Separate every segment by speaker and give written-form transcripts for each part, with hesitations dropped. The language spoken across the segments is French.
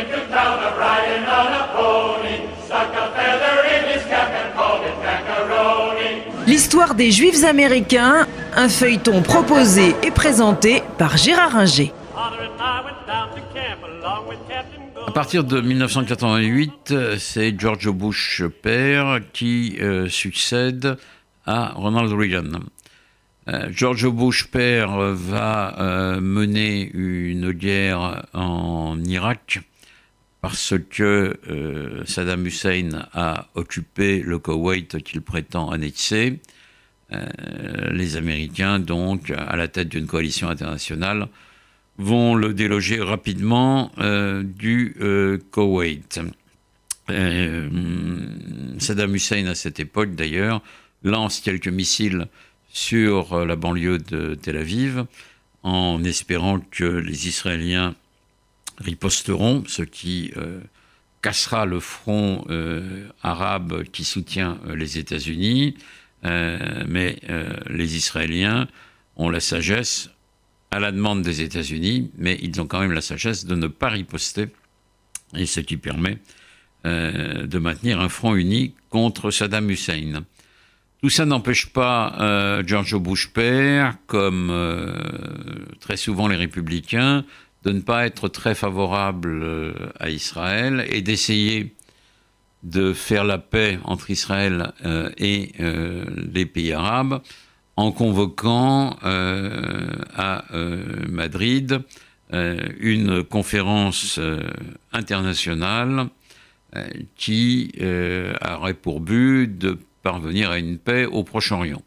Speaker 1: came to town a-riding on a pony, stuck a feather in his cap and called it macaroni.
Speaker 2: L'histoire des Juifs américains, un feuilleton proposé et présenté par Gérard Inger.
Speaker 3: À partir de 1988, c'est George Bush père qui succède à Ronald Reagan. George Bush père va mener une guerre en Irak parce que Saddam Hussein a occupé le Koweït qu'il prétend annexer. Les Américains, donc, à la tête d'une coalition internationale, vont le déloger rapidement du Koweït. Saddam Hussein, à cette époque d'ailleurs, lance quelques missiles sur la banlieue de Tel Aviv en espérant que les Israéliens riposteront, ce qui cassera le front arabe qui soutient les États-Unis. Mais les Israéliens ont la sagesse, à la demande des États-Unis, mais ils ont quand même la sagesse de ne pas riposter, et ce qui permet de maintenir un front uni contre Saddam Hussein. Tout ça n'empêche pas George Bush père, comme très souvent les républicains, de ne pas être très favorable à Israël et d'essayer de faire la paix entre Israël et les pays arabes en convoquant à Madrid une conférence internationale qui aurait pour but de parvenir à une paix au Proche-Orient.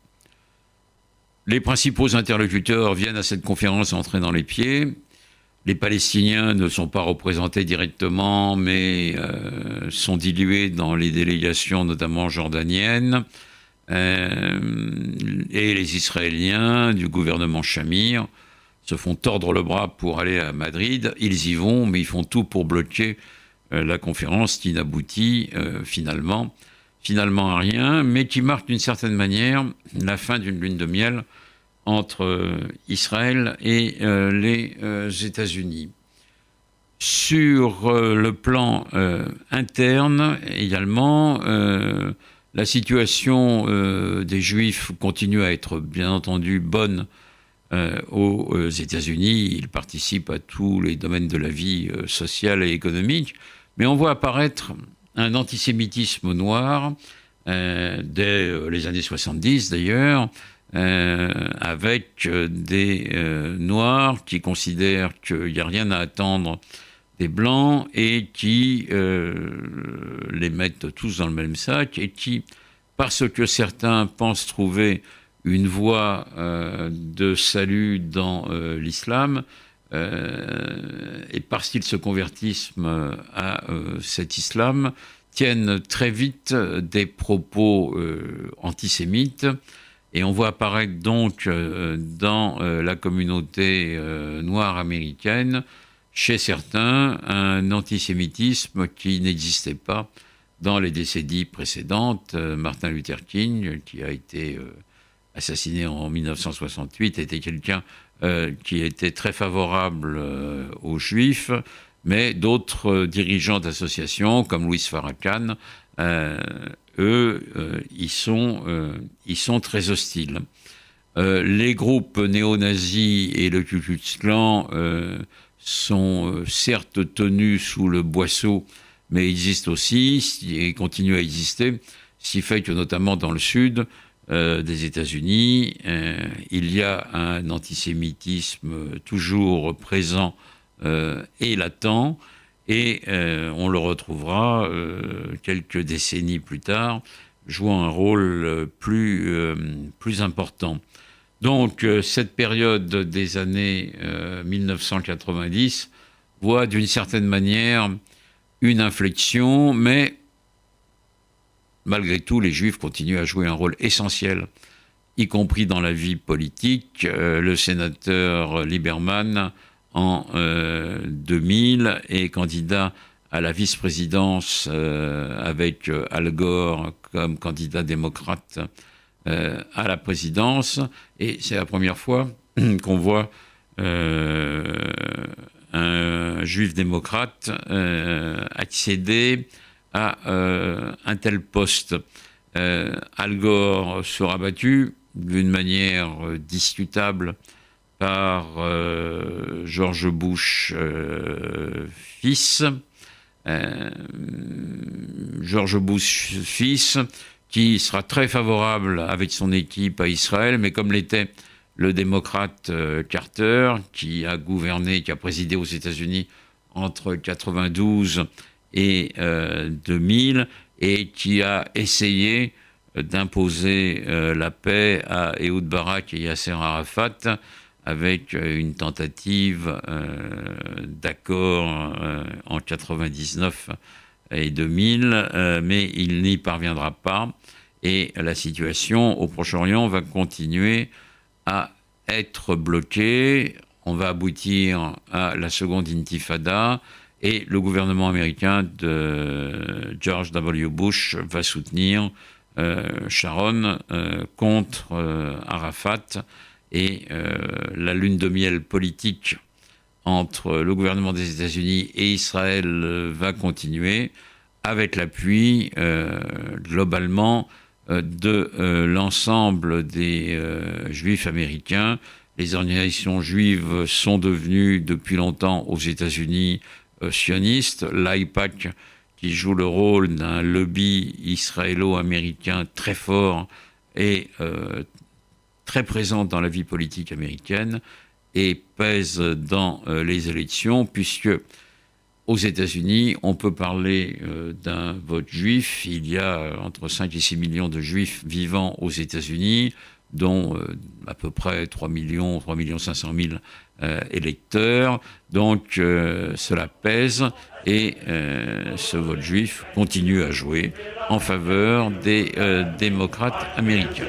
Speaker 3: Les principaux interlocuteurs viennent à cette conférence entrer dans les pieds. Les Palestiniens ne sont pas représentés directement, mais sont dilués dans les délégations, notamment jordaniennes. Et les Israéliens du gouvernement Shamir se font tordre le bras pour aller à Madrid. Ils y vont, mais ils font tout pour bloquer la conférence qui n'aboutit finalement à rien, mais qui marque d'une certaine manière la fin d'une lune de miel entre Israël et les États-Unis. Sur le plan interne également, la situation des Juifs continue à être bien entendu bonne aux États-Unis. Ils participent à tous les domaines de la vie sociale et économique, mais on voit apparaître un antisémitisme noir dès les années 70 d'ailleurs, avec des Noirs qui considèrent qu'il n'y a rien à attendre des Blancs et qui les mettent tous dans le même sac et qui, parce que certains pensent trouver une voie de salut dans l'islam, et parce qu'ils se convertissent à cet islam, tiennent très vite des propos antisémites. Et on voit apparaître donc dans la communauté noire américaine, chez certains, un antisémitisme qui n'existait pas dans les décennies précédentes. Martin Luther King, qui a été assassiné en 1968, était quelqu'un qui était très favorable aux Juifs, mais d'autres dirigeants d'associations, comme Louis Farrakhan, eux, ils sont très hostiles. Les groupes néo-nazis et le Ku Klux Klan sont certes tenus sous le boisseau, mais existent aussi et continuent à exister, ce qui fait que notamment dans le sud des États-Unis, il y a un antisémitisme toujours présent et latent, et on le retrouvera quelques décennies plus tard, jouant un rôle plus important. Donc cette période des années 1990 voit d'une certaine manière une inflexion, mais malgré tout, les Juifs continuent à jouer un rôle essentiel, y compris dans la vie politique. Le sénateur Lieberman, en 2000, est candidat à la vice-présidence avec Al Gore comme candidat démocrate à la présidence. Et c'est la première fois qu'on voit un juif démocrate accéder à un tel poste. Al Gore sera battu d'une manière discutable par George Bush fils. George Bush fils, qui sera très favorable avec son équipe à Israël, mais comme l'était le démocrate Carter, qui a gouverné, qui a présidé aux États-Unis entre 92 et 2000, et qui a essayé d'imposer la paix à Ehud Barak et Yasser Arafat avec une tentative d'accord en 99 et 2000, mais il n'y parviendra pas. Et la situation au Proche-Orient va continuer à être bloquée. On va aboutir à la seconde intifada et le gouvernement américain de George W. Bush va soutenir Sharon contre Arafat. Et la lune de miel politique entre le gouvernement des États-Unis et Israël va continuer avec l'appui globalement de l'ensemble des juifs américains. Les organisations juives sont devenues depuis longtemps aux États-Unis sionistes. L'AIPAC, qui joue le rôle d'un lobby israélo-américain très fort et très présente dans la vie politique américaine et pèse dans les élections, puisque aux États-Unis, on peut parler d'un vote juif. Il y a entre 5 et 6 millions de juifs vivant aux États-Unis, dont à peu près 3 500 000 électeurs. Donc cela pèse et ce vote juif continue à jouer en faveur des démocrates américains.